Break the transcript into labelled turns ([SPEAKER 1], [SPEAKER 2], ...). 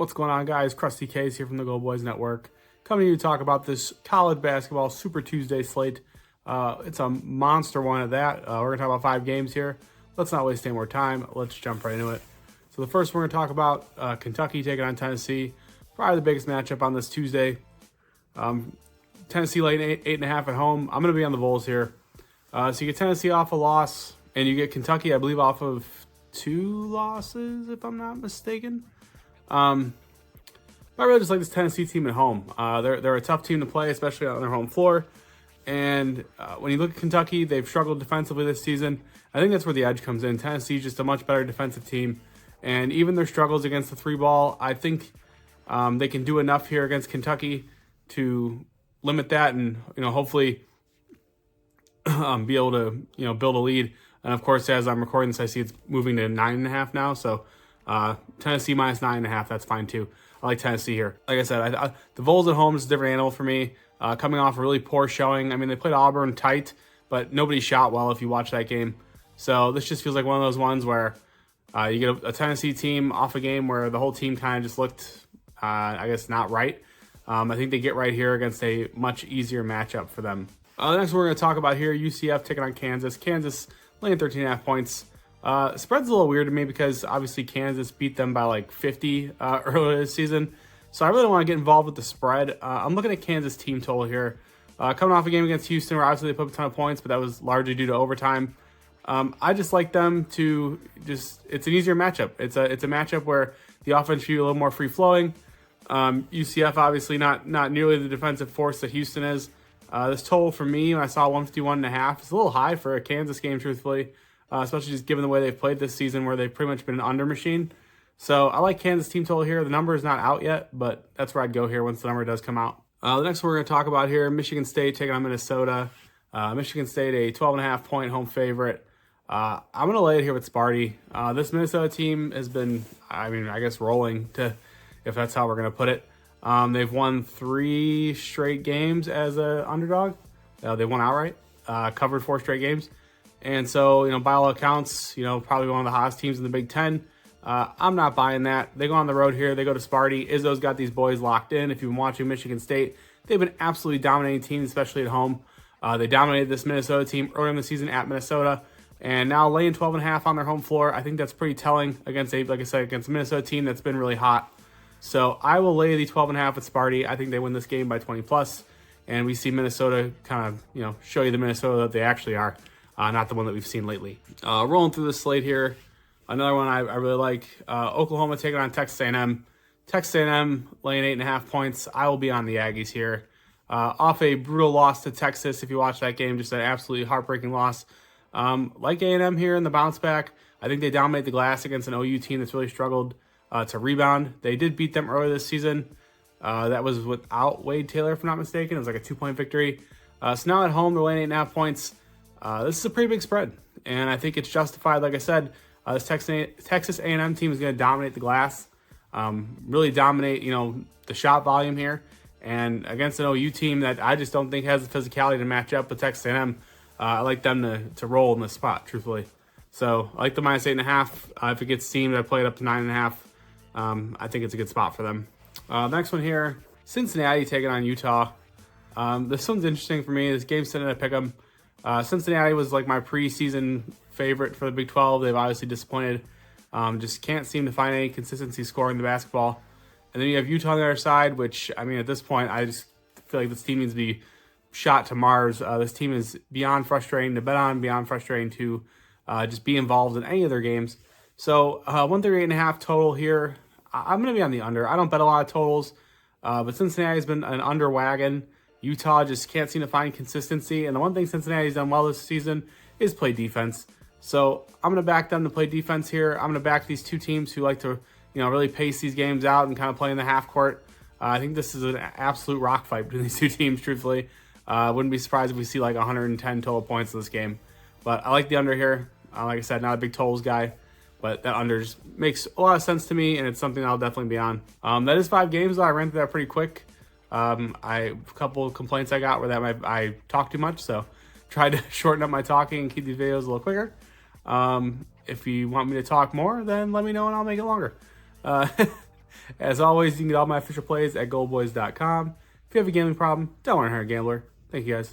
[SPEAKER 1] What's going on, guys? CrustyKs here from the Go Boys Network, coming to you to talk about this college basketball Super Tuesday slate. It's a monster one at that. We're going to talk about 5 games here. Let's not waste any more time. Let's jump right into it. So the first we're going to talk about Kentucky taking on Tennessee. Probably the biggest matchup on this Tuesday. Tennessee laying 8.5 at home. I'm going to be on the Vols here. So you get Tennessee off a loss, and you get Kentucky, I believe, off of 2 losses, if I'm not mistaken. I really just like this Tennessee team at home. They're a tough team to play, especially on their home floor. And when you look at Kentucky, they've struggled defensively this season. I think that's where the edge comes in. Tennessee's just a much better defensive team. And even their struggles against the 3-ball, I think they can do enough here against Kentucky to limit that and, hopefully be able to, build a lead. And of course, as I'm recording this, I see it's moving to 9.5 now. So Tennessee minus 9.5, that's fine too. I like Tennessee here. Like I said, the Vols at home is a different animal for me. Coming off a really poor showing. I mean, they played Auburn tight, but nobody shot well if you watch that game. So this just feels like one of those ones where you get a Tennessee team off a game where the whole team kind of just looked, not right. I think they get right here against a much easier matchup for them. The next one we're going to talk about here, UCF taking on Kansas. Kansas laying 13.5 points. Spread's a little weird to me because obviously Kansas beat them by like 50 earlier this season. So I really don't want to get involved with the spread. I'm looking at Kansas team total here. Coming off a game against Houston where obviously they put up a ton of points, but that was largely due to overtime. I just like them to it's an easier matchup. It's a matchup where the offense should be a little more free-flowing. UCF obviously not nearly the defensive force that Houston is. This total for me, when I saw 151.5, is a little high for a Kansas game, truthfully. Especially just given the way they've played this season where they've pretty much been an under machine. So I like Kansas team total here. The number is not out yet, but that's where I'd go here once the number does come out. The next one we're going to talk about here, Michigan State taking on Minnesota. Michigan State, a 12.5 point home favorite. I'm going to lay it here with Sparty. This Minnesota team has been, rolling, if that's how we're going to put it. They've won 3 straight games as an underdog. They won outright, covered 4 straight games. And so, by all accounts, probably one of the hottest teams in the Big Ten. I'm not buying that. They go on the road here. They go to Sparty. Izzo's got these boys locked in. If you've been watching Michigan State, they've been absolutely dominating teams, especially at home. They dominated this Minnesota team early in the season at Minnesota. And now laying 12.5 on their home floor, I think that's pretty telling against against a Minnesota team that's been really hot. So I will lay the 12.5 with Sparty. I think they win this game by 20+. And we see Minnesota kind of, show you the Minnesota that they actually are. Not the one that we've seen lately. Rolling through the slate here, another one I really like. Oklahoma taking on Texas A&M. Texas A&M laying 8.5 points. I will be on the Aggies here. Off a brutal loss to Texas, if you watch that game, just an absolutely heartbreaking loss. Like A&M here in the bounce back, I think they dominate the glass against an OU team that's really struggled to rebound. They did beat them earlier this season. That was without Wade Taylor, if I'm not mistaken. It was like a 2-point victory. So now at home, they're laying 8.5 points. This is a pretty big spread, and I think it's justified. Like I said, this Texas A&M team is going to dominate the glass, really dominate, the shot volume here. And against an OU team that I just don't think has the physicality to match up with Texas A&M, I like them to roll in this spot, truthfully. So I like the minus 8.5. If it gets steamed, I play it up to 9.5. I think it's a good spot for them. Next one here, Cincinnati taking on Utah. This one's interesting for me. This game's sitting at Pick'em. Cincinnati was like my preseason favorite for the Big 12. They've obviously disappointed. Just can't seem to find any consistency scoring the basketball. And then you have Utah on the other side, which, at this point, I just feel like this team needs to be shot to Mars. This team is beyond frustrating to bet on, beyond frustrating to just be involved in any of their games. So 138.5 total here. I'm going to be on the under. I don't bet a lot of totals, but Cincinnati's been an under wagon. Utah just can't seem to find consistency. And the one thing Cincinnati's done well this season is play defense. So I'm going to back them to play defense here. I'm going to back these two teams who like to, really pace these games out and kind of play in the half court. I think this is an absolute rock fight between these two teams, truthfully. Wouldn't be surprised if we see like 110 total points in this game. But I like the under here. Like I said, not a big totals guy, but that under just makes a lot of sense to me, and it's something I'll definitely be on. That is 5 games, though. I ran through that pretty quick. A couple of complaints I got were that I talk too much, so tried to shorten up my talking and keep these videos a little quicker. If you want me to talk more, then let me know and I'll make it longer. As always, you can get all my official plays at goldboys.com. If you have a gambling problem, don't want to hire a gambler. Thank you, guys.